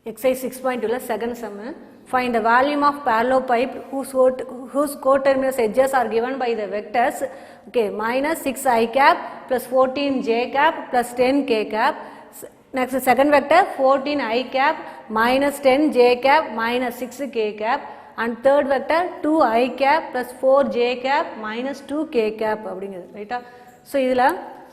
Exercise 6.2 second sum. Find the volume of parallelepiped whose coterminous edges are given by the vectors minus 6 I cap plus 14 j cap plus 10 k cap. Next second vector 14 I cap minus 10 j cap minus 6 k cap, and third vector 2 I cap plus 4 j cap minus 2 k cap அப்படிங்கிறது ரைட்டா. So இதில்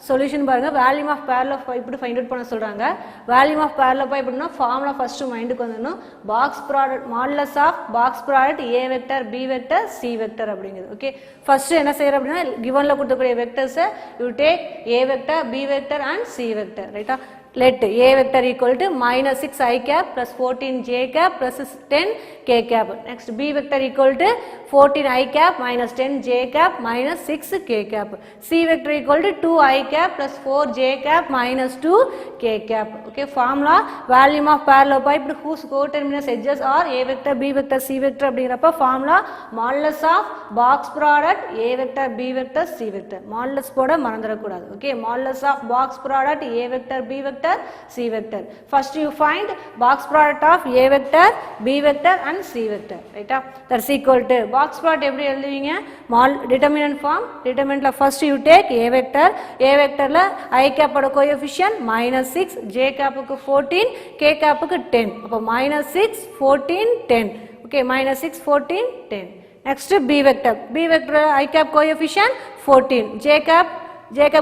solution பாருங்கள். Volume of parallelepiped இப்படி find out பண்ண சொல்கிறாங்க. Volume of parallelepiped அப்படின்னா formula first மைண்டுக்கு வந்துடணும். Box product modulus of box product A vector B vector C vector அப்படிங்கிறது. ஓகே, ஃபஸ்ட்டு என்ன செய்யற அப்படின்னா கிவனில் கொடுத்தக்கூடிய வெக்டர்ஸை you take A vector B vector and C vector ரைட்டா. Let A vector equal to minus 6 I cap plus 14 j cap plus 10 k cap. Next B vector equal to 14 I cap minus 10 j cap minus 6 k cap. C vector equal to 2 I cap plus 4 j cap minus 2 k cap. Okay, formula volume of parallelepiped whose coterminous edges are A vector B vector C vector அப்படிங்கிறப்ப formula modulus of box product A vector B vector C vector. Modulus போட மறந்துடக்கூடாது. Okay, modulus of box product A vector B vector C vector. First you find box product of A vector, B vector and C vector. Right? That's equal to box product எப்படி எழுதுவீங்க? Determinant form. Determinant la first you take A vector. A vector la I cap oda coefficient minus 6, J cap க்கு 14, K cap க்கு 10. அப்போ minus 6, 14, 10. Okay, minus 6, 14, 10. Next B vector. B vector I cap coefficient 14, J cap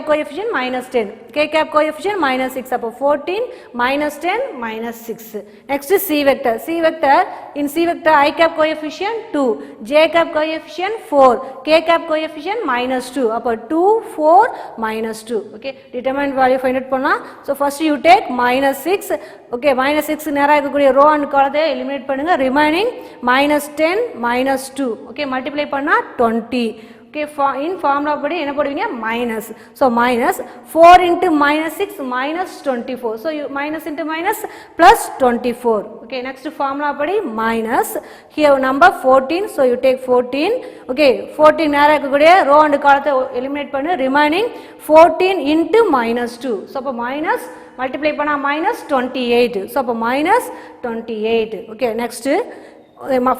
coefficient minus 10, k cap coefficient minus 6, அப்போ 14 minus 10 minus 6. Next C vector. C vector, in C vector I cap coefficient 2, j cap coefficient 4, k cap coefficient minus 2, அப்போ 2, 4 minus 2. Okay, determinant value find out பண்ணா. So first you take minus 6. Okay, minus 6 நேரா இருக்கக்கூடிய row and column eliminate பண்ணுங்க. Remaining minus 10 minus 2. Okay, multiply பண்ணா 20. Okay, in formula படி என்ன போடுவீங்க minus. So minus 4 into minus 6 minus 24. So you minus into minus plus 24. Okay, next formula படி minus. Here number 14. So you take 14. Okay, 14 நேரா இருக்கக்கூடிய row and column eliminate பண்ணு. Remaining 14 into minus 2. So அப்போ minus multiply பண்ணா minus 28. So அப்போ minus 28. Okay, next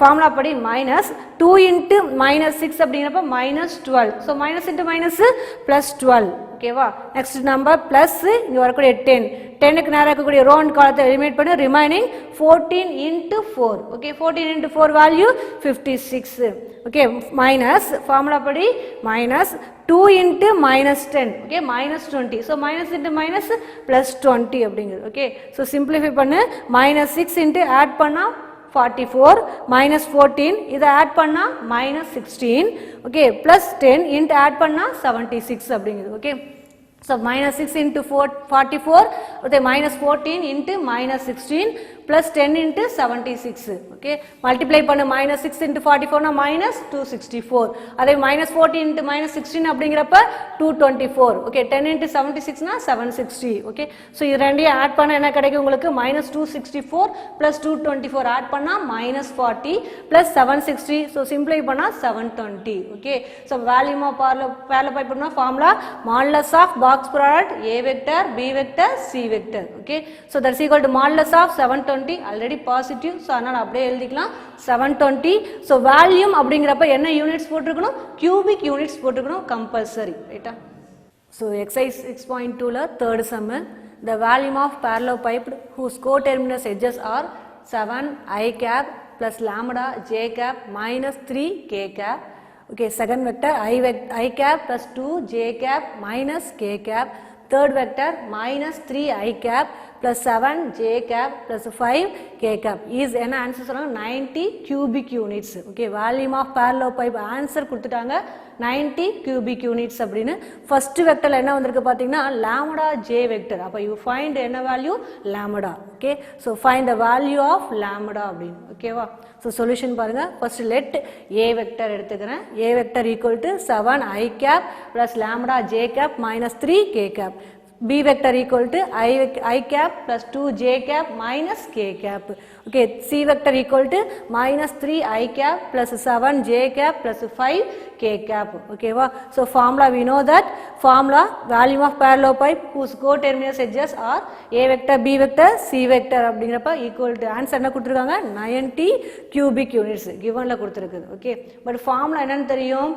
formula படி minus 2 into minus 6 அப்படிங்கிறப்ப minus 12. So minus into minus plus 12. ஓகேவா. Next number plus இங்கே வரக்கூடிய 10. 10க்கு நேராக இருக்கக்கூடிய ரோ அண்ட் காலத்தை எலிமினேட் பண்ணி remaining 14 into 4. Okay, 14 into 4 value 56. Okay, minus formula படி minus 2 into minus 10. Okay, minus 20. So minus into minus plus 20 அப்படிங்கிறது. ஓகே, ஸோ சிம்பிளிஃபை பண்ணு. minus 6 into ஆட் பண்ணால் 44 minus 14 இதை ஆட் பண்ணா minus 16. Okay, plus 10 into add பண்ணா 76 அப்படிங்கிறது. Okay, so minus 6 into 44, okay, minus 14 into minus 16 plus 10 into 76. Okay, multiply பண்ணு. minus 6 into 44 na minus 264. அதே minus 14 into minus 16 அப்படிங்கிறப்ப 224. Okay, 10 into 76 na 760. Okay, so இது ரெண்டையும் add பண்ண என்ன கிடைக்கும் உங்களுக்கு? minus 264 plus 224 ஆட் பண்ணா minus 40 plus 760. so simplify பண்ணா 720. Okay, so volume of parallelepiped பண்ணா formula modulus of box product A vector, B vector, C vector. Okay, so that's equal to modulus of 720. Already positive, so அதனால அப்படியே எழுதிக்கலாம் 720. so volume அப்படிங்கிறப்ப என்ன units போட்டுருக்கணும்? cubic units போட்டுருக்கணும் compulsory. ரைட்டா. so exercise 6.2ல third sum. the volume of parallelepiped whose coterminous edges are 7 I cap plus lambda j cap minus 3 k cap. Okay, second vector I cap plus 2 j cap minus k cap. Third vector minus 3 I cap plus 7 j cap plus 5 k cap is என்ன answer சொல்றாங்க? 90 cubic units. Okay, volume of parallelepiped answer கொடுத்துட்டாங்க 90 cubic units அப்படின்னு. First வெக்டர்ல என்ன வந்திருக்கு பார்த்தீங்கன்னா lambda j vector. அப்போ you find என்ன value? lambda. Okay, so find the value of lambda அப்படின்னு. ஓகேவா. ஸோ சொல்யூஷன் பாருங்க. ஃபர்ஸ்ட் லெட் a வெக்டர் எடுத்துக்கிறேன். a vector equal to 7 I cap plus lambda j cap minus 3 k cap. B vector equal to I cap plus 2 j cap minus k cap. Okay, C vector equal to minus 3 I cap plus 7 j cap plus 5 k cap. Okay, so formula we know that formula volume of parallel pipe whose coterminous edges are A vector, B vector, C vector அப்படிங்கிறப்ப equal to answer என்ன கொடுத்திருக்காங்க 90 cubic units givenல கொடுத்திருக்குது. Okay, but formula என்னன்னு தெரியும்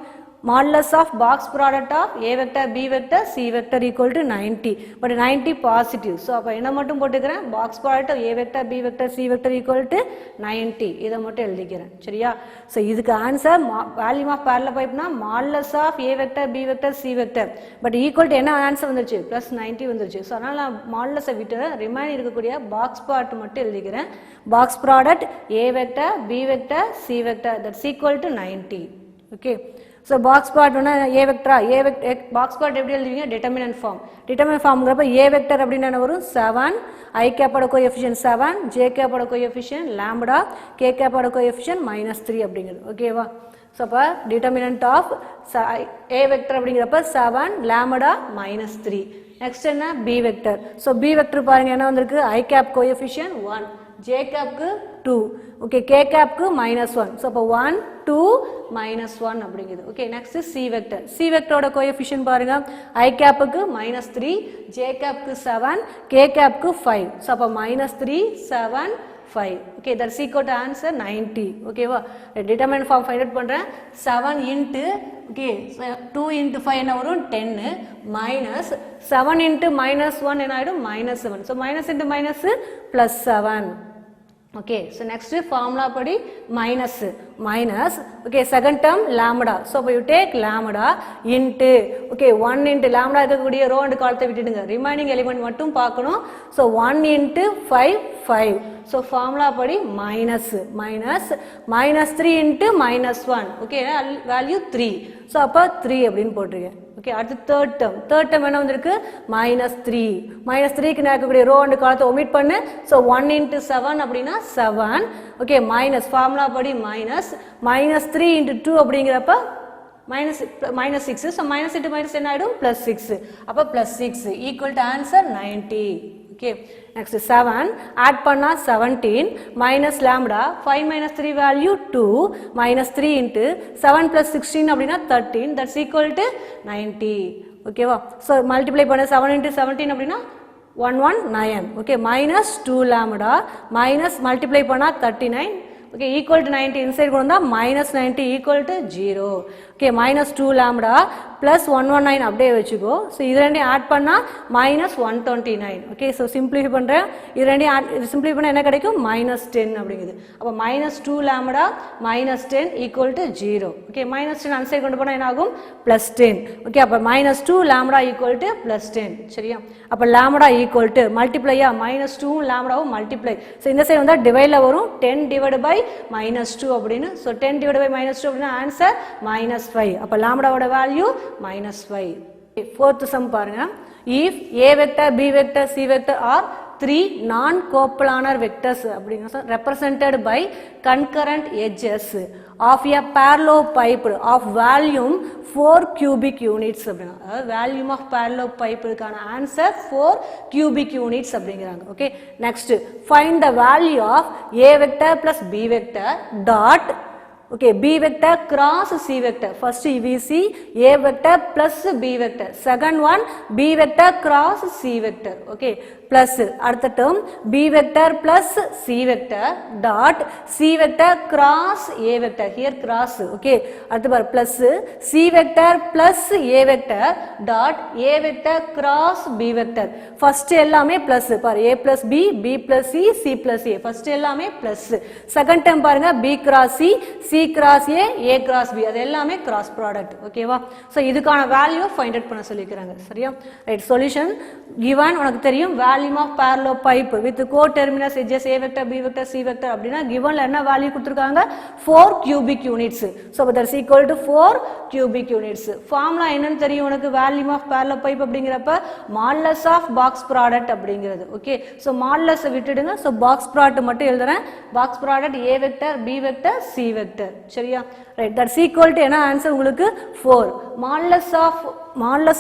modulus of box product of A vector, B vector, C vector equal to 90. But 90 positive. So, அப்ப என்ன மட்டும் போட்டுக்கிறேன் box product of A vector, B vector, C vector equal to 90. இதை மட்டும் எழுதிக்கிறேன். சரியா? So, இதுக்கு answer volume of parallel pipe na modulus of A vector, B vector, C vector. But equal to என்ன answer வந்துருச்சு? Plus 90 வந்துருச்சு. So, அதனால modulus விட்டு remaining இருக்கக்கூடிய box part மட்டும் எழுதிக்கிறேன். Box product A vector, B vector, C vector that's equal to 90. Okay. So box part A vector, box part எப்படி எழுதுவீங்க determinant form. Determinant formங்கிறப்ப A vector அப்படினா என்ன வரும் 7, I cap ஓட coefficient 7, J cap ஓட coefficient lambda, K cap ஓட coefficient -3 அப்படிங்கிறது. ஓகேவா? So அப்ப determinant of A vector அப்படிங்கிறப்ப 7 lambda -3. Next என்ன B vector. So B vector பாருங்க என்ன வந்திருக்கு I cap coefficient 1, J cap க்கு 2, okay, K cap க்கு -1. So அப்ப 1 2 -1 அப்படிங்குது. Okay, next is C vector. C vector ஓட coefficient பாருங்க I cap க்கு -3, J cap க்கு 7, K cap க்கு 5. So அப்ப -3 7 5. Okay, that's equal to answer 90. Okay வா? Determinant form find out பண்றேன். 7 into okay, 2 into 5 என்ன வரும் 10 minus 7 into -1 என்ன ஆயிடும் -7. So minus into minus plus 7. Okay, so next formula padi minus, okay, second term lambda. So you take lambda into, okay, 1 into lambda இருக்கக்கூடிய row and column விட்டுடுங்க. Remaining element மட்டும் பார்க்கணும். So 1 into 5 5. So formula padi minus 3 into -1. Okay, value 3. So அப்ப 3 அப்படினு போட்டுருங்க. Okay, அடுத்து third term என்ன வந்திருக்கு -3. -3 க்கு நேரக்கூடிய row and column omit பண்ணு. So 1 into 7 அப்படினா 7. Okay, minus formula படி -3 into 2 அப்படிங்கறப்ப -6. So minus into minus என்ன ஆயிடும் +6. அப்ப +6 equal to answer 90. Okay, next 7 add பண்ணா 17 minus lambda 5 minus 3 value 2 minus 3 into 7 plus 16 அப்படினா 13 that's equal to 90. Okay வா? So multiply பண்ண 7 into 17 அப்படினா 119. Okay, minus 2 lambda minus multiply பண்ணா 39. Okay, equal to 90 inside கொண்டு வந்தா minus 90 equal to 0. Okay, minus 2 lambda plus 119 அப்படியே வெச்சுக்கோ. So இது ரெண்டையும் ஆட் பண்ணா minus 129. Okay, so simplify பண்றேன். இது ரெண்டையும் simplify பண்ணா என்ன கிடைக்கும் -10 அப்படிங்குது. அப்ப minus 2 lambda minus 10 equal to 0. Okay, minus 10 அந்த சைடு கொண்டு போனா என்ன ஆகும் +10. Okay, அப்ப minus 2 lambda equal to +10. சரியா? அப்ப lambda equal to multiply minus 2 lambda multiply. So இந்த சைடு வந்தா டிவைட்ல வரும் 10 divided by -2 அப்படினு. So 10 divided by -2 அப்படினா ஆன்சர் -5. அப்ப lambda ஓட வேல்யூ -5. Fourth sum பாருங்க. If A vector, B vector, C vector are three non-coplanar vectors அப்படிங்கறது represented by concurrent edges of a parallel pipe of volume 4 cubic units அப்படிங்க. Volume of parallel pipe கான answer 4 cubic units அப்படிங்கறாங்க. Okay, next find the value of A vector plus B vector dot, okay, B vector cross C vector. First we see A vector plus B vector. Second one B vector cross C vector. Okay, plus அடுத்த term B vector plus C vector dot C vector cross A vector. Here cross. Okay, அடுத்து பாரு plus C vector plus A vector dot A vector cross B vector. First எல்லாமே plus பாரு A plus B, B plus C, C plus A. First எல்லாமே plus. Second term பாருங்க B cross C, C cross A, A cross B. அது எல்லாமே cross product. ஓகேவா? So இதுக்கான value find out பண்ண சொல்லிருக்காங்க. சரியா? ரைட், சொல்யூஷன் given உனக்கு தெரியும் volume of parallel pipe with coterminous edges A vector, B vector, C vector அப்படினா givenல என்ன வேல்யூ கொடுத்திருக்காங்க 4 cubic units. So that's equal to 4 cubic units. Formula என்னன்னு தெரியும் உனக்கு volume of parallel pipe அப்படிங்கறப்ப modulus of box product அப்படிங்கிறது. Okay, so modulus விட்டுடுங்க. So box product மட்டும் எழுதுறேன். box product A vector, B vector, C vector. சரியா? Right, that's equal to என்ன answer உங்களுக்கு 4. modulus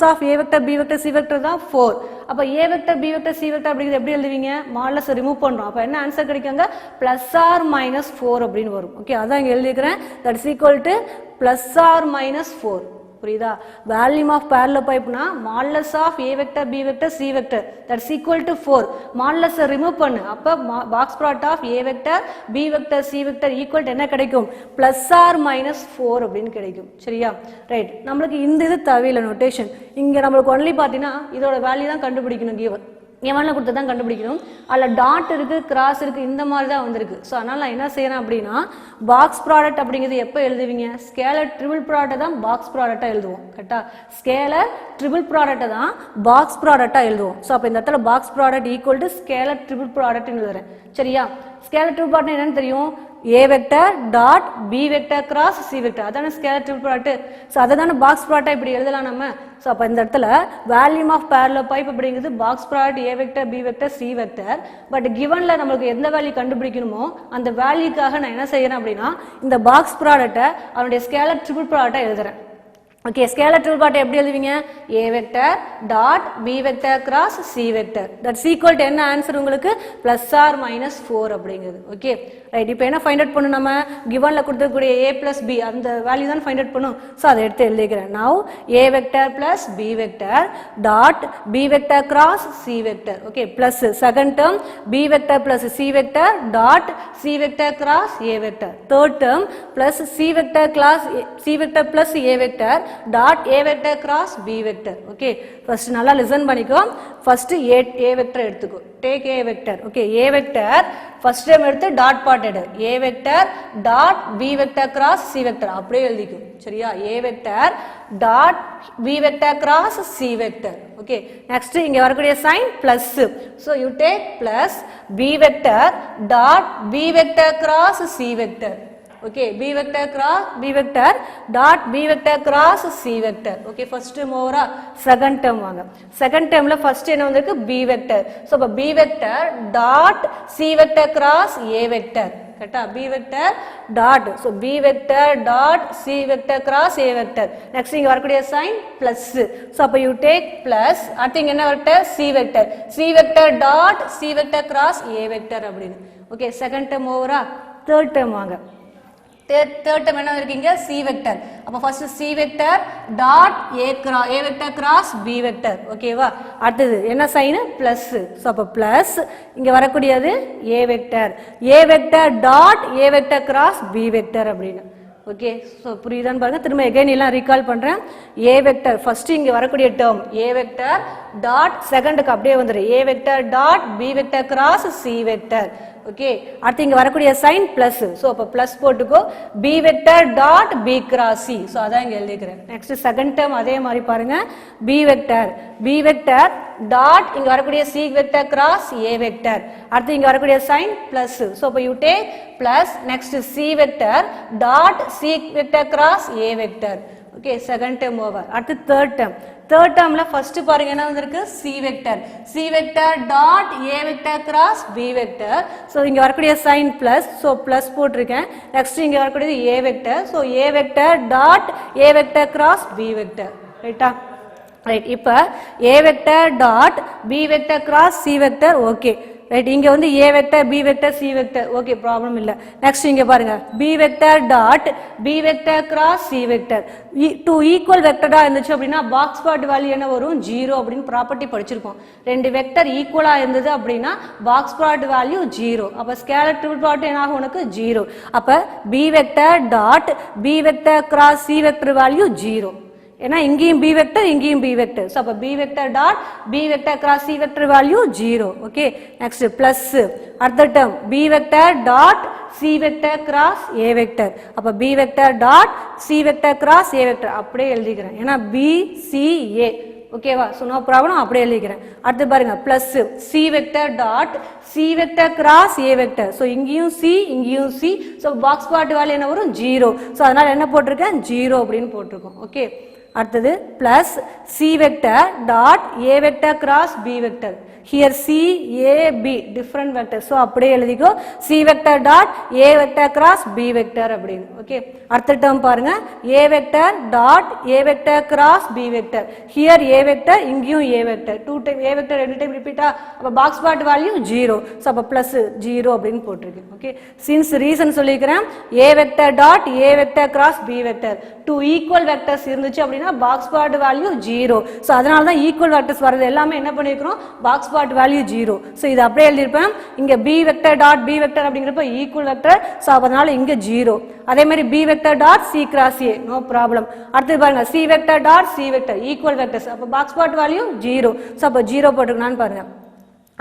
of A vector, B vector, C vector தான் 4. அப்போ a vector b vector c vector அப்படிங்கிறது எப்படி எழுதுவீங்க மாடுலஸ் ரிமூவ் பண்ணுறோம் அப்போ என்ன ஆன்சர் கிடைக்குங்க ப்ளஸ் ஆர் மைனஸ் 4 அப்படின்னு வரும் ஓகே அதான் இங்கே எழுதிக்கிறேன் that is equal to plus or minus 4 புரியுதா வால்யூம் ஆஃப் parallel pipeனா modulus of a vector b vector c vector that is equal to 4 modulus remove பண்ணு அப்போ box product of a vector b vector c vector equal to என்ன கிடைக்கும் plus or minus 4 அப்படின்னு கிடைக்கும் சரியா right நம்மளுக்கு இந்த இது தேவையில்லை நோட்டேஷன் இங்கே நம்மளுக்கு ஒன்லி பார்த்தீங்கன்னா இதோட வேல்யூ தான் கண்டுபிடிக்கணும் கிவன் எவனில் கொடுத்து தான் கண்டுபிடிக்கணும் அதில் டாட் இருக்குது கிராஸ் இருக்குது இந்த மாதிரி தான் வந்திருக்கு ஸோ அதனால் நான் என்ன செய்யறேன் அப்படின்னா பாக்ஸ் ப்ராடக்ட் அப்படிங்கிறது எப்போ எழுதுவீங்க ஸ்கேலர் ட்ரிபிள் ப்ராடக்ட்டை தான் பாக்ஸ் ப்ராடக்டாக எழுதுவோம் கரெக்டாக ஸ்கேலர் ட்ரிபிள் ப்ராடக்ட்டை தான் பாக்ஸ் ப்ராடக்டாக எழுதுவோம் ஸோ அப்போ இந்த இடத்துல box product equal to scalar triple ப்ராடக்ட்னு எழுதுறேன் சரியா ஸ்கேலர் ட்ரிபிள் ப்ராடக்ட் என்னன்னு தெரியும் a vector dot b vector cross c vector அதான ஸ்கேலர் ட்ரிபிள் ப்ராடக்ட் ஸோ அதை தானே பாக்ஸ் ப்ராடக்டாக இப்படி எழுதலாம் நம்ம ஸோ அப்போ இந்த இடத்துல வால்யூம் ஆஃப் parallel pipe அப்படிங்கிறது box product a vector b vector c vector but கிவன்ல நம்மளுக்கு எந்த வேல்யூ கண்டுபிடிக்கணுமோ அந்த வேல்யூக்காக நான் என்ன செய்யறேன் அப்படின்னா இந்த பாக்ஸ் ப்ராடக்ட்டை அவனுடைய ஸ்கேலர் ட்ரிபிள் ப்ராடக்டாக எழுதுறேன் ஓகே ஸ்கேலர் ட்ரிபிள் ப்ராடக்ட் எப்படி எழுதுவீங்க a vector dot b vector cross c vector that's equal to என்ன ஆன்சர் உங்களுக்கு ப்ளஸ் ஆர் மைனஸ் 4 அப்படிங்கிறது ஓகே ரைட் இப்போ என்ன ஃபைண்ட் அவுட் பண்ணணும் நம்ம கிவன்ல கொடுத்துக்கூடிய a பிளஸ் b அந்த வேல்யூ தான் ஃபைண்ட் அவுட் பண்ணும் ஸோ அதை எடுத்து எழுதிக்கிறேன் now a vector plus b vector dot b vector cross c vector okay plus second term b vector plus c vector dot c vector cross a vector third term plus c vector cross c vector plus a vector dot a vector cross b vector okay first நல்லா listen பண்ணிக்கோ first a vector எடுத்துக்கோ take a vector okay a vector first time எடுத்து dot part எடு a vector dot b vector cross c vector அப்படியே எழுதிக்கோ சரியா a vector dot b vector cross c vector okay next இங்க வரக்கூடிய sign plus so you take plus b vector dot b vector cross c vector okay b vector cross b vector dot b vector cross c vector okay first term over second term வாங்க second termல first என்ன வந்திருக்கு b vector so அப்ப b vector dot c vector cross a vector கரெக்ட்டா b vector dot so b vector dot c vector cross a vector next இங்க வரக்கூடிய sign plus so அப்ப you take plus அடுத்து இங்க என்ன vector c vector dot c vector cross a vector அப்படினு okay second term over third term வாங்க third term என்ன இருக்கீங்க c வெக்டர் அப்ப first c vector dot a vector cross b vector ஓகேவா அடுத்து என்ன சைன் பிளஸ் சோ அப்ப plus இங்க வரக்கூடியது a vector dot a vector cross b vector அப்படினு ஓகே சோ புரியுதான்னு பாருங்க திரும்ப again எல்லாம் ரீகால் பண்றேன் a வெக்டர் ஃபர்ஸ்ட் இங்க வரக்கூடிய டேர்ம் a வெக்டர் டாட் செகண்டுக்கு அப்படியே வந்துரு a vector dot b vector cross c vector okay அடுத்து இங்க வரக்கூடிய சைன் பிளஸ் சோ அப்ப பிளஸ் போட்டுக்கோ b vector dot b cross c so அதான் இங்க எழுதிக்கிறேன் நெக்ஸ்ட் செகண்ட் டேர்ம் அதே மாதிரி பாருங்க b வெக்டர் டாட் இங்க வரக்கூடிய c vector cross a vector அடுத்து இங்க வரக்கூடிய சைன் பிளஸ் சோ அப்ப you take plus next c vector dot c vector cross a vector okay second term over அடுத்து தேர்ட் டேர்ம்ல ஃபர்ஸ்ட் பாருங்க என்ன வந்திருக்கு c vector dot a vector cross b vector so இங்க வரக்கூடிய சைன் பிளஸ் சோ பிளஸ் போட்டுருக்கேன் next இங்க வரக்கூடியது a vector so a vector dot a vector cross b vector ரைட்டா ரைட் இப்போ a vector dot b vector cross c vector okay right இங்க வந்து a vector b vector c vector okay problem இல்ல next இங்க பாருங்க b vector dot b vector cross c vector two equal வெக்டரா இருந்துச்சு அப்படின்னா பாக்ஸ் ப்ராடக்ட் வேல்யூ என்ன வரும் 0 அப்படின்னு ப்ராப்பர்ட்டி படிச்சிருக்கோம் ரெண்டு வெக்டர் ஈக்குவலா இருந்தது அப்படின்னா பாக்ஸ் ப்ராடக்ட் வேல்யூ 0 அப்ப ஸ்கேலர் ட்ரிபிள் ப்ராடக்ட் என்ன ஆகும் உனக்கு 0 அப்ப b vector dot b vector cross c vector value 0 ஏன்னா இங்கேயும் b வெக்டர் இங்கேயும் b வெக்டர் சோ அப்ப b vector dot b vector cross c vector value 0 okay next plus அடுத்த term b vector dot c vector cross a vector அப்ப b vector dot c vector cross a vector அப்படியே எழுதிக்கிறேன் ஏன்னா b c a ஓகேவா so no problem அப்படியே எழுதிக்கிறேன் அடுத்து பாருங்க plus c vector dot c vector cross a vector so இங்கேயும் c இங்கேயும் c so box product value என்ன வரும் 0 சோ அதனால என்ன போட்டுருக்கேன் 0 அப்படின்னு போட்டுருக்கோம் ஓகே அடுத்தது plus c vector dot a vector cross b vector here C A B different vectors, so அப்படியே எழுதிக்கோ C vector dot A vector cross B vector அப்படின்னு. ஓகே, அடுத்த டேர்ம் பாருங்க, A vector dot A vector cross B vector, here A vector இங்கேயும் A vector, 2 time A vector 2 time ரிப்பீட்டா, அப்ப box part value 0, so அப்ப பிளஸ் 0 அப்படின்னு போட்டிருக்கு. ஓகே, சின்ஸ் ரீசன் சொல்லிக்கிறேன், A vector dot A vector cross B vector, 2 equal vectors இருந்துச்சு அப்படின்னா பாக்ஸ் பார்ட் வேல்யூ 0, so அதனால தான் ஈக்குவல் வெக்டர்ஸ் வரது எல்லாமே என்ன பண்ணிருக்கோம், பாக்ஸ் பார்ட் வேல்யூ 0, so இது அப்படியே எழுதிருப்பேன். இங்க B vector dot B vector அப்படிங்கறப்ப ஈக்குவல் வெக்டர், so அதனால இங்க 0. அதே மாதிரி B vector dot C cross A, no problem. அடுத்து பாருங்க C vector dot C vector equal vectors, அப்ப பாக்ஸ் பார்ட் வேல்யூ 0, so அப்ப 0 போட்டுக்கலாம்னு பாருங்க.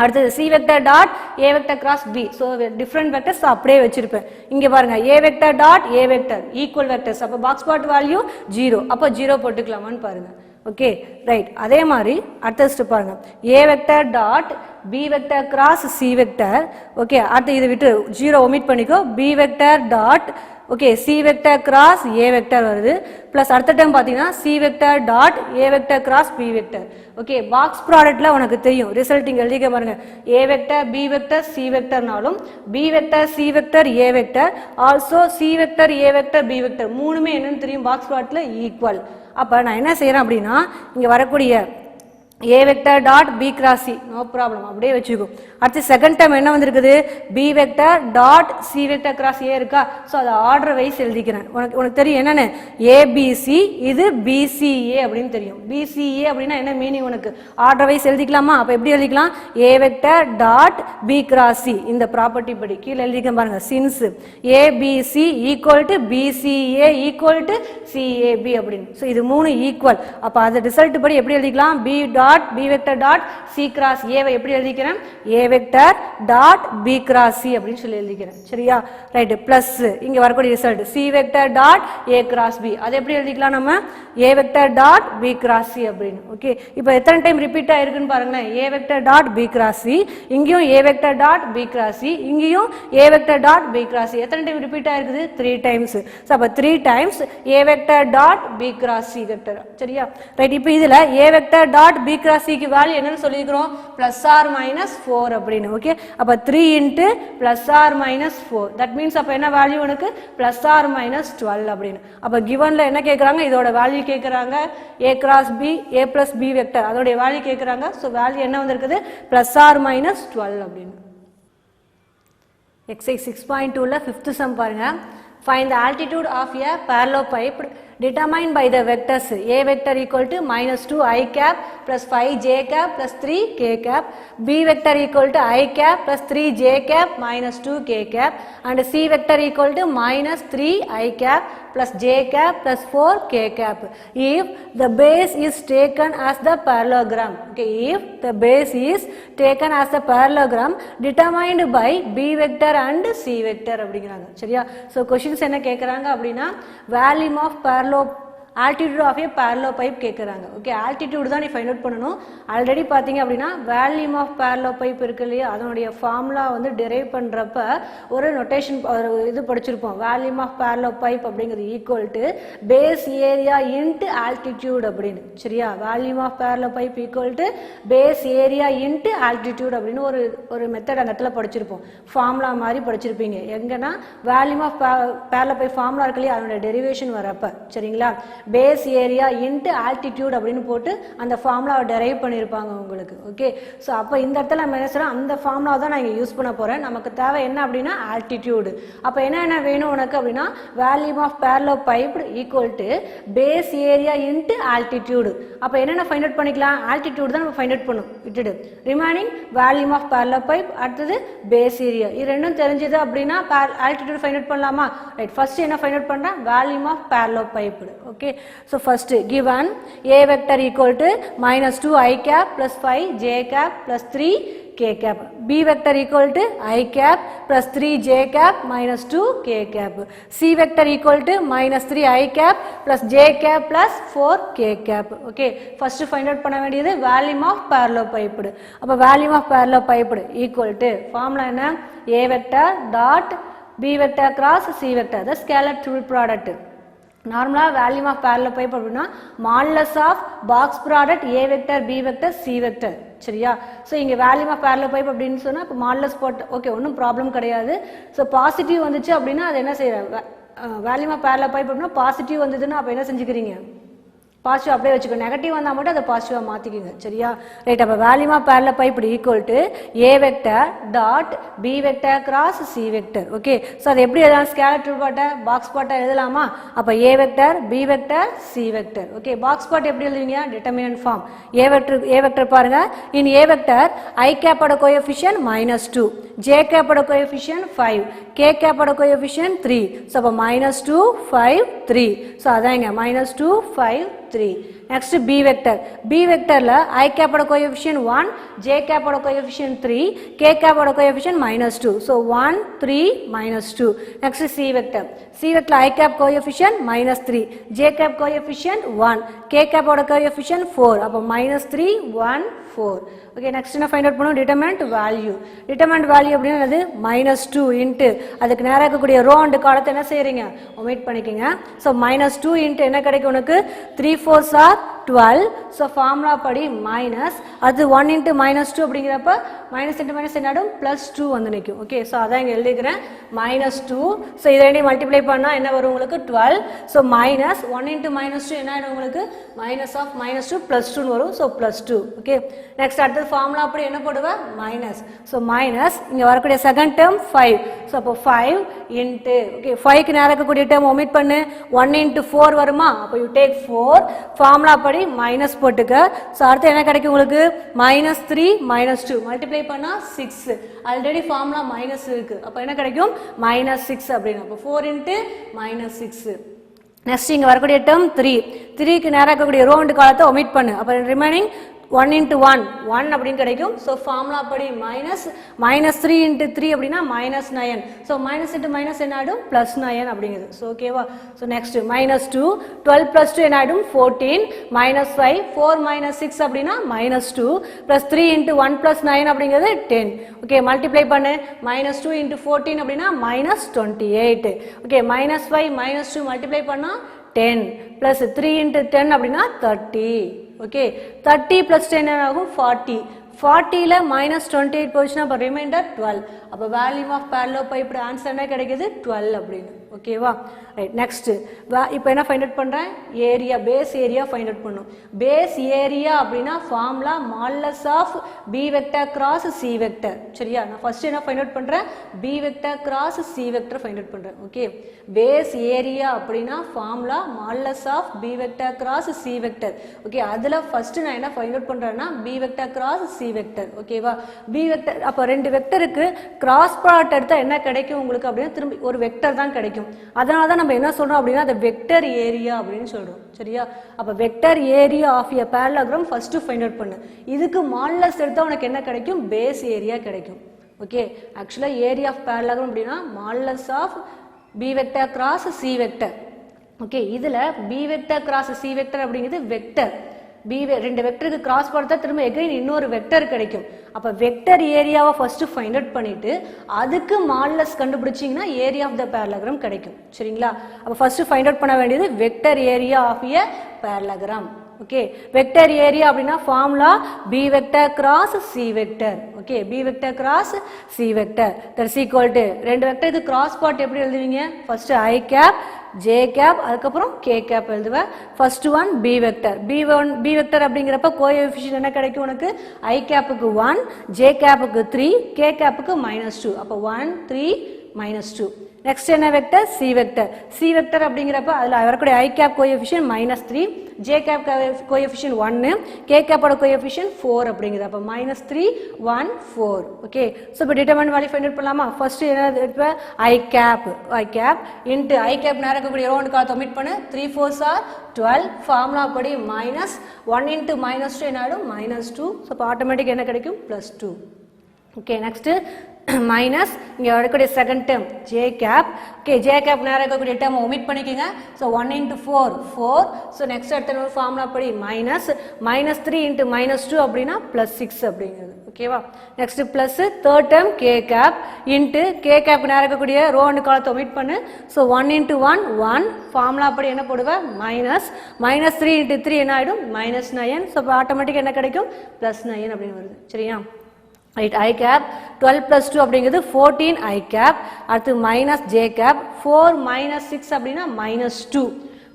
அடுத்து C vector dot A vector cross B, so different vectors அப்படியே வச்சிருப்பேன். இங்க பாருங்க A vector dot A vector equal vectors, அப்ப box plot value 0, அப்ப 0 போட்டுக்கலாமான்னு பாருங்க. Okay, right. அதே மாதிரி அடுத்த ஸ்டெப் பாருங்க, A vector dot B vector cross C vector. Okay, அடுத்து இது விட்டு 0 omit பண்ணிக்கோ, B vector dot okay C vector cross A vector வருது, பிளஸ் அடுத்த டைம் பார்த்தீங்கன்னா C vector dot A vector cross B vector. Okay, box ப்ராடக்ட்ல உனக்கு தெரியும் ரிசல்ட்டிங் எழுதிக்க பாருங்க, A vector B vector C vectorனாலும் B vector C vector A vector also C vector A vector B vector மூணுமே என்னன்னு தெரியும், பாக்ஸ் ப்ராடக்ட்ல ஈக்குவல். அப்ப நான் என்ன செய்யறேன் அப்படின்னா, இங்க வரக்கூடிய A vector dot B cross C, no problem, அப்படியே வச்சுக்கோ. அடுத்து செகண்ட் டைம் என்ன வந்திருக்குது, B vector dot C vector cross A இருக்கா, ஸோ அதை ஆர்டர் வைஸ் எழுதிக்கிறேன். உனக்கு தெரியும் என்னென்ன, ABC இது BCA அப்படின்னு தெரியும். BCA அப்படின்னா என்ன மீனிங் உனக்கு, ஆர்டர் வைஸ் எழுதிக்கலாமா, அப்போ எப்படி எழுதிக்கலாம், A vector dot B cross C, இந்த ப்ராப்பர்ட்டி படி கீழே எழுதிக்க பாருங்க, since ABC equal to BCA equal to CAB அப்படின்னு, ஸோ இது மூணு ஈக்குவல். அப்போ அது ரிசல்ட் படி எப்படி எழுதிக்கலாம், B dot B vector dot C cross A வை எப்படி எழுதிக்கிறேன், A vector dot B cross C அப்படின்னு சொல்லி எழுதிக்கிறேன். சரியா, ரைட். பிளஸ் இங்க வரக்கூடிய result C vector dot A cross B, அது எப்படி எழுதிக்கலாம் நம்ம, A vector dot B cross C அப்படின்னு. ஓகே, இப்போ எத்தனை டைம் ரிப்பீட் ஆயிருக்குன்னு பாருங்களேன், A vector dot B cross C, இங்கேயும் A vector dot B cross C, இங்கேயும் A vector dot B cross C, எத்தனை டைம் ரிப்பீட் ஆயிருக்குது, 3 டைம்ஸ். ஸோ அப்போ 3 times A vector dot B cross C vector. சரியா, right. இப்போ இதுல A vector dot B cross C க்கு value என்னன்னு சொல்லிக்கிறோம், பிளஸ் ஆர் மைனஸ் 4 அப்படின்னு. ஓகே, அப்ப 3 into plus or minus 4, that means அப்ப என்ன வேல்யூ உனக்கு, பிளஸ் ஆர் மைனஸ் 12 அப்படின்னு. அப்ப கிவன்ல என்ன கேட்கறாங்க, இதோட வேல்யூ கேட்கறாங்க, A cross B A plus B vector, அதோட வேல்யூ கேட்கறாங்க. ஸோ வேல்யூ என்ன வந்திருக்குது, பிளஸ் ஆர் மைனஸ் 12 அப்படின்னு. எக்ஸைஸ் 6.2ல 5th சம் பாருங்க, find the altitude of a parallelepiped determined by the vectors A vector equal to minus 2 I cap plus 5 j cap plus 3 k cap, B vector equal to I cap plus 3 j cap minus 2 k cap, and C vector equal to minus 3 I cap plus j cap plus 4 k cap if the base is taken as the parallelogram. Okay, if the base is taken as the parallelogram determined by B vector and C vector அப்படிங்கிறாங்க. சரியா, so questions என்ன கேட்குறாங்க அப்படின்னா, volume of altitude of a parallelepiped கேட்குறாங்க. Okay, altitude தான் நீ find out பண்ணணும். Already பார்த்தீங்க அப்படின்னா வால்யூம் ஆஃப் parallelepiped இருக்கு இல்லையா, அதனுடைய ஃபார்முலா வந்து டெரைவ் பண்ணுறப்ப ஒரு நொட்டேஷன் இது படிச்சிருப்போம், வால்யூம் ஆஃப் parallelepiped அப்படிங்கிறது equal to base area into altitude அப்படின்னு. சரியா, volume of parallelepiped equal to base area into altitude அப்படின்னு ஒரு மெத்தட் அந்த இடத்துல படிச்சிருப்போம், ஃபார்முலா மாதிரி படிச்சிருப்பீங்க. எங்கன்னா வால்யூம் ஆஃப் parallelepiped ஃபார்முலா இருக்கு இல்லையா, அதனுடைய டெரிவேஷன் வரப்ப. சரிங்களா, பேஸ் ஏரியா இன்ட்டு ஆல்டிடியூட் அப்படின்னு போட்டு அந்த ஃபார்முலாவை டெரைவ் பண்ணியிருப்பாங்க உங்களுக்கு. ஓகே, ஸோ அப்போ இந்த இடத்துல நம்ம என்ன செய்யறோம், அந்த ஃபார்முலா தான் நான் இங்கே யூஸ் பண்ண போகிறேன். நமக்கு தேவை என்ன அப்படின்னா ஆல்டிடியூடு. அப்போ என்ன வேணும் உனக்கு அப்படின்னா, volume of parallelepiped equal to base area into altitude. அப்போ என்னென்ன ஃபைண்ட் அவுட் பண்ணிக்கலாம், ஆல்டிடியூட் தான் நம்ம ஃபைண்ட் அவுட் பண்ணும், விட்டுடு. ரிமைனிங் வால்யூம் ஆஃப் parallelepiped, அடுத்தது பேஸ் ஏரியா, இது ரெண்டும் தெரிஞ்சது அப்படின்னா ஆல்டிடியூட் ஃபைண்ட் அவுட் பண்ணலாமா. ரைட், ஃபர்ஸ்ட் என்ன ஃபைண்ட் அவுட் பண்ணுறேன், volume of parallelepiped. Okay, so first given A vector equal to minus 2 I cap plus 5 j cap plus 3 k cap, B vector equal to I cap plus 3 j cap minus 2 k cap, C vector equal to minus 3 I cap plus j cap plus 4 k cap. Okay, first find out பண்ண வேண்டியது volume of parallelepiped. அப்ப volume of parallelepiped equal to formula என்ன, A vector dot B vector cross C vector, the scalar triple product. நார்மலாக volume of parallel pipe அப்படின்னா modulus of box product A vector B vector C vector சரியா. So இங்கே volume of parallel pipe அப்படின்னு சொன்னால் இப்போ modulus போட்டு okay ஒன்றும் problem கிடையாது. ஸோ பாசிட்டிவ் வந்துச்சு அப்படின்னா அது என்ன செய்யற வேல்யூம் ஆஃப் பேரலல் பைப் அப்படின்னா பாசிட்டிவ் வந்ததுன்னா அப்போ என்ன செஞ்சுக்கிறீங்க பாசிட்டிவ் அப்படியே வச்சுக்கோ. நெகட்டிவ் வந்தால் மட்டும் அதை பாசிட்டிவாக மாற்றிக்கிங்க சரியா. ரைட் அப்போ volume of parallel pipe equal to A vector dot B vector cross C vector okay. So அது எப்படி எழுதலாம் ஸ்கேலர் பாட்டை பாக்ஸ் பாட்டை எழுதலாமா. அப்போ A vector B vector C vector okay. Box part எப்படி எழுதுவீங்க டிட்டர்மினன்ட் ஃபார்ம் ஏ வெக்டர் பாருங்க இன் ஏ வெக்டர் ஐ கேப்போட கோஎஃபிஷியன்ட் -2 ஜே கேப்போட கோஎஃபிஷியன்ட் 5 கே கேப்போட கோஎஃபிஷியன்ட் 3 ஸோ அப்போ -2 5 3 ஸோ அதாங்க -2 5 3. Next B vector. B vector la I cap oda coefficient 1, J cap oda coefficient 3, K cap oda coefficient -2. So 1, 3, -2. Next C vector. C vector I cap coefficient -3, J cap coefficient 1, K cap oda coefficient 4. அப்போ -3, 1, 4. Okay, next என்ன find out பண்ணும் determinant value. Determinant value அப்படின்னா அது -2 into அதுக்கு நேரா இருக்கக்கூடிய row and காலத்தை என்ன செய்றீங்க omit பண்ணிக்கங்க. So -2 into என்ன கிடைக்கும் உனக்கு 3 4s are 12. So formula படி minus அது 1 into -2 அப்படிங்கிறப்ப minus into minus என்னடும் +2 வந்து நிக்கும். Okay, so அதான் இங்க எழுதிக்கிறேன் -2. So இதை ரெண்டையும் மல்டிப்ளை பண்ணா என்ன வரும் உங்களுக்கு 12. So minus 1 into -2 என்ன ஆயிடும் உங்களுக்கு minus of -2 +2 வரும். So +2. Okay, next அடுத்த formula அப்படி என்ன போடுவ minus. So minus இங்க வரக்கூடிய செகண்ட் டேர்ம் 5. So அப்போ 5 into okay 5 க்கு நேரா இருக்கக்கூடிய டேர்ம் omit பண்ணு 1 into 4 வருமா. அப்போ you take 4 formula படி minus போட்டுக்க. So அடுத்து என்ன கிடைக்கும் உங்களுக்கு -3 -2 மல்டிப்ளை பண்ணா 6. ஆல்ரெடி ஃபார்முலா மைனஸ் இருக்கு. அப்போ என்ன கிடைக்கும் -6 அப்படினா. அப்போ 4 into -6. நெக்ஸ்ட் இங்க வரக்கூடிய டேர்ம் 3 க்கு நேரா இருக்கக்கூடிய ரோ அண்ட் காலத்தை omit பண்ணு. அப்போ ரிமைனிங் 1 into 1 1 அப்படின்னு கிடைக்கும். ஸோ ஃபார்முலா படி -3 into 3 அப்படின்னா -9. ஸோ minus into minus என்ன ஆகிடும் +9 அப்படிங்குது. ஸோ ஓகேவா. ஸோ நெக்ஸ்ட் -2 12 + 2 என்ன ஆகிடும் 14 -5 4 - 6 அப்படின்னா -2 + 3 into 1 + 9 அப்படிங்கிறது 10. ஓகே மல்டிப்ளை பண்ணு -2 into 14 அப்படின்னா -28. ஓகே -5 -2 மல்டிப்ளை பண்ணா 10 plus 3 into 10 அப்படின்னா 30. ஓகே 30 plus 10 என்ன ஆகும் 40. 40ல -28 போச்சுன்னா அப்போ ரிமைண்டர் 12. அப்போ volume of parallel pipe answer என்ன கிடைக்குது 12 அப்படின்னு. ஓகேவா. ரைட் நெக்ஸ்ட் இப்போ என்ன ஃபைண்ட் அவுட் பண்ணுறேன் area base area find out பண்ணும். பேஸ் ஏரியா அப்படின்னா formula modulus of B vector cross C vector சரியா. நான் ஃபர்ஸ்ட் என்ன ஃபைண்ட் அவுட் பண்ணுறேன் B vector cross C vector find out பண்ணுறேன். ஓகே பேஸ் ஏரியா அப்படின்னா formula modulus of B vector cross C vector. Okay அதில் first நான் என்ன find out பண்ணுறேன்னா B vector cross C vector. ஓகேவா. பி வெக்டர் அப்போ ரெண்டு வெக்டருக்கு கிராஸ் ப்ராடக்ட் எடுத்தால் என்ன கிடைக்கும் உங்களுக்கு அப்படின்னா திரும்பி ஒரு வெக்டர் தான் கிடைக்கும். அதனால தான் நம்ம என்ன சொல்றோம் அப்படின்னா அது வெக்டர் ஏரியா அப்படின்னு சொல்றோம் சரியா. அப்ப vector area of a parallelogram first find out பண்ணு. இதுக்கு மாடுலஸ் எடுத்தா உனக்கு என்ன கிடைக்கும் பேஸ் ஏரியா கிடைக்கும். ஓகே ஆக்சுவலா ஏரியா ஆஃப் parallelogram அப்படின்னா modulus of B vector cross C vector. Okay இதுல B vector cross C vector அப்படிங்கிறது வெக்டர். ரெண்டு வெக்டருக்கு கிராஸ் பார்த்தா திரும்ப எகைன் இன்னொரு வெக்டர் கிடைக்கும். அப்போ வெக்டர் ஏரியாவை ஃபர்ஸ்ட் ஃபைண்ட் அவுட் பண்ணிட்டு அதுக்கு மாடுலஸ் கண்டுபிடிச்சிங்கன்னா ஏரியா ஆஃப் த parallelogram கிடைக்கும் சரிங்களா. அப்போ ஃபர்ஸ்ட் ஃபைண்ட் அவுட் பண்ண வேண்டியது vector area of a parallelogram. Okay vector area அப்படின்னா formula B vector cross C vector. Okay B vector cross C vector that's equal to ரெண்டு வெக்டருக்கு cross part எப்படி எழுதுவீங்க first i cap j cap அதுக்கப்புறம் k cap எழுதுவேன். First one B vector B vector அப்படிங்கிறப்ப coefficient என்ன கிடைக்கும் உனக்கு ஐ கேப்புக்கு 1 ஜே கேப்புக்கு 3 கே கேப்புக்கு -2. அப்போ 1 3 -2. நெக்ஸ்ட் என்ன vector C vector. C vector அப்படிங்கிறப்ப அதில் வரக்கூடிய i cap coefficient -3 j cap coefficient 1 k கேப்போட கோஎஃபிஷியன்ட் 4 அப்படிங்கிறது. அப்போ -3 1 4. ஓகே ஸோ இப்போ டிட்டர்மினன்ட் வேல்யூ ஃபைண்ட் அவுட் பண்ணலாமா. ஃபர்ஸ்ட் என்ன இப்போ i cap into i cap நேரம் இருக்கக்கூடிய ரோ அண்ட் காலத்தை omit பண்ணு 3 4s are 12. ஃபார்முலா படி -1 into -2 என்ன ஆகிடும் -2. ஸோ இப்போ ஆட்டோமேட்டிக் என்ன கிடைக்கும் +2. ஓகே நெக்ஸ்ட் மைனஸ் இங்கே வரக்கூடிய second term J cap. Okay J cap நேரம் இருக்கக்கூடிய டேர்ம் omit பண்ணிக்கோங்க. So 1 into 4 4. ஸோ நெக்ஸ்ட் அடுத்த ஒரு ஃபார்முலா படி -3 into -2 அப்படின்னா +6 அப்படிங்கிறது. ஓகேவா. Next plus third term k cap into k கேப்க்கு நேரம் இருக்கக்கூடிய ரோ அண்ட் காலத்தை ஒமிட் பண்ணு. ஸோ 1 × 1 1 ஃபார்முலா அப்படி என்ன போடுவேன் -3 × 3 என்ன ஆகிடும் -9. ஸோ இப்போ ஆட்டோமேட்டிக்காக என்ன கிடைக்கும் +9 அப்படின்னு வருது. சரியா ரைட். ஐ கேப் 12 + 2 அப்படிங்கிறது 14 ஐ கேப். அடுத்து -j கேப் 4 - 6 அப்படின்னா -2.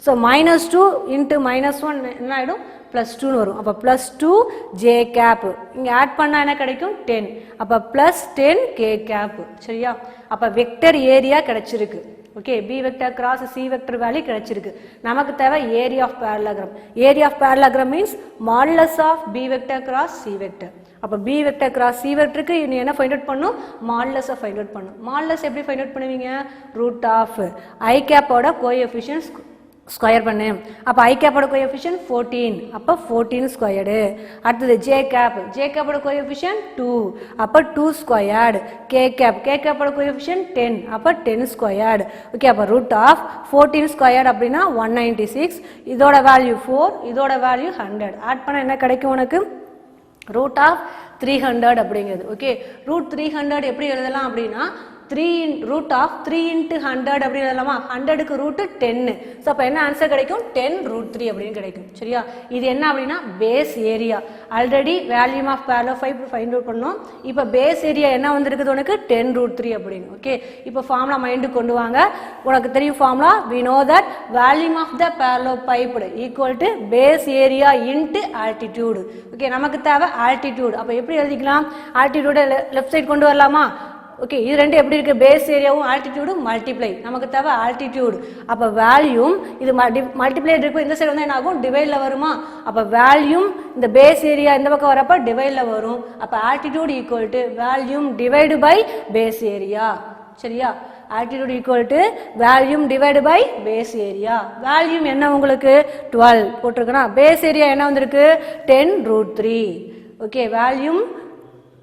ஸோ -2 × -1 என்ன ஆகிடும் +2ன்னு வரும். அப்போ +2 ஜே கேப் இங்கே ஆட் பண்ணால் என்ன கிடைக்கும் 10. அப்போ +10 கே கேப். சரியா. அப்போ வெக்டர் ஏரியா கிடைச்சிருக்கு. Okay, B vector cross C vector value கிடைச்சிருக்கு. நமக்கு தேவை area of parallelogram. Area of parallelogram means modulus of B vector cross C vector. அப்போ பி வெக்டர் கிராஸ் சி வெக்டருக்கு நீ என்ன ஃபைண்ட் அவுட் பண்ணும் மாடுலஸை ஃபைண்ட் அவுட் பண்ணும். மாடுலஸ் எப்படி ஃபைண்ட் அவுட் பண்ணுவீங்க ரூட் ஆஃப் ஐ கேப்போட கோஎஃபிஷியன்ட்ஸ் ஸ்கொயர் பண்ணு. அப்போ ஐ கேப்போட கோஎஃபிஷியன்ட் 14. அப்போ 14 ஸ்கொயர்டு. அடுத்தது ஜே கேப்போட கோஎஃபிஷியன்ட் 2. அப்போ 2 ஸ்கொயர்டு. கே கேப்போட கோஎஃபிஷியன்ட் 10. அப்போ 10 ஸ்கொயர்டு. ஓகே, அப்போ ரூட் ஆஃப் 14 ஸ்கொயர்டு அப்படின்னா 196. இதோட வேல்யூ 4, இதோட வேல்யூ 100. ஆட் பண்ண என்ன கிடைக்கும் உனக்கு ரூட் ஆஃப் 300 அப்படிங்கிறது. ஓகே, ரூட் 300 எப்படி எழுதலாம் அப்படின்னா 3 ரூட் ஆஃப் 3 × 100 அப்படின்னு எழுதலாமா. 100க்கு ரூட்டு 10. ஸோ அப்போ என்ன ஆன்சர் கிடைக்கும் 10√3 அப்படின்னு கிடைக்கும். சரியா. இது என்ன அப்படின்னா base area. Already volume of parallelepiped find out பண்ணோம். இப்போ பேஸ் ஏரியா என்ன வந்திருக்குது உனக்கு 10√3 அப்படின்னு. ஓகே, இப்போ ஃபார்முலா மைண்டுக்கு கொண்டு வாங்க. உனக்கு தெரியும் formula. we know that volume of the parallelopiped equal to base area into altitude. Okay, நமக்கு தேவை altitude. அப்போ எப்படி எழுதிக்கலாம் altitude லெஃப்ட் சைடு கொண்டு வரலாமா. ஓகே, இது ரெண்டு எப்படி இருக்குது பேஸ் ஏரியாவும் ஆல்டிடியூடும் மல்டிப்ளை. நமக்கு தேவை ஆல்டிடியூட். அப்போ வேல்யூம் இது மல்டிப்ளை இருக்கும். இந்த சைடு வந்து என்ன ஆகும் டிவைடில் வருமா. அப்போ வேல்யூம் இந்த பேஸ் ஏரியா இந்த பக்கம் வரப்போ டிவைடில் வரும். அப்போ altitude equal to volume divide by base area. சரியா. Altitude equal to volume divide by base area. Volume என்ன உங்களுக்கு 12 போட்டிருக்கனா. பேஸ் ஏரியா என்ன வந்திருக்கு 10√3. ஓகே, வேல்யூம்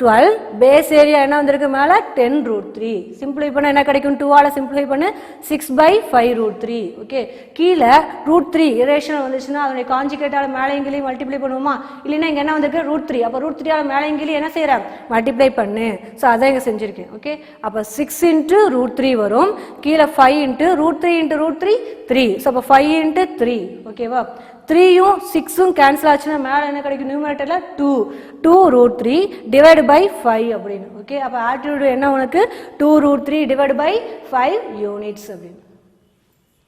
12 பேஸ் ஏரியா என்ன வந்திருக்கு மேலே 10√3. சிம்பிளை பண்ண என்ன கிடைக்கும் 2ஆல் சிம்பிளை பண்ணு 6/5√3. ஓகே, கீழே √3 இரேஷன் வந்துச்சுன்னா அதனுடைய காஞ்சிகேட்டால் மேலேங்கிலையும் மல்டிப்ளை பண்ணுவோமா. இல்லைன்னா இங்கே என்ன வந்திருக்கு √3. அப்போ √3ஆல் மேலேங்கிலையும் என்ன செய்கிறேன் மல்டிப்ளை பண்ணு. ஸோ அதான் இங்கே செஞ்சுருக்கேன். ஓகே, அப்போ 6 × √3 வரும். கீழே 5 × √3 × √3 3. ஸோ அப்போ 5 × 3. ஓகேவா. 3யும் 6ம் கேன்சல் ஆச்சுன்னா மேலே என்ன கிடைக்கும் நியூமரேட்டரில் 2√3 டிவைடு பை 5 அப்படின்னு. ஓகே, அப்போ ஆல்டிடியூட் என்ன உனக்கு 2√3 டிவைடு பை 5 யூனிட்ஸ் அப்படின்னு.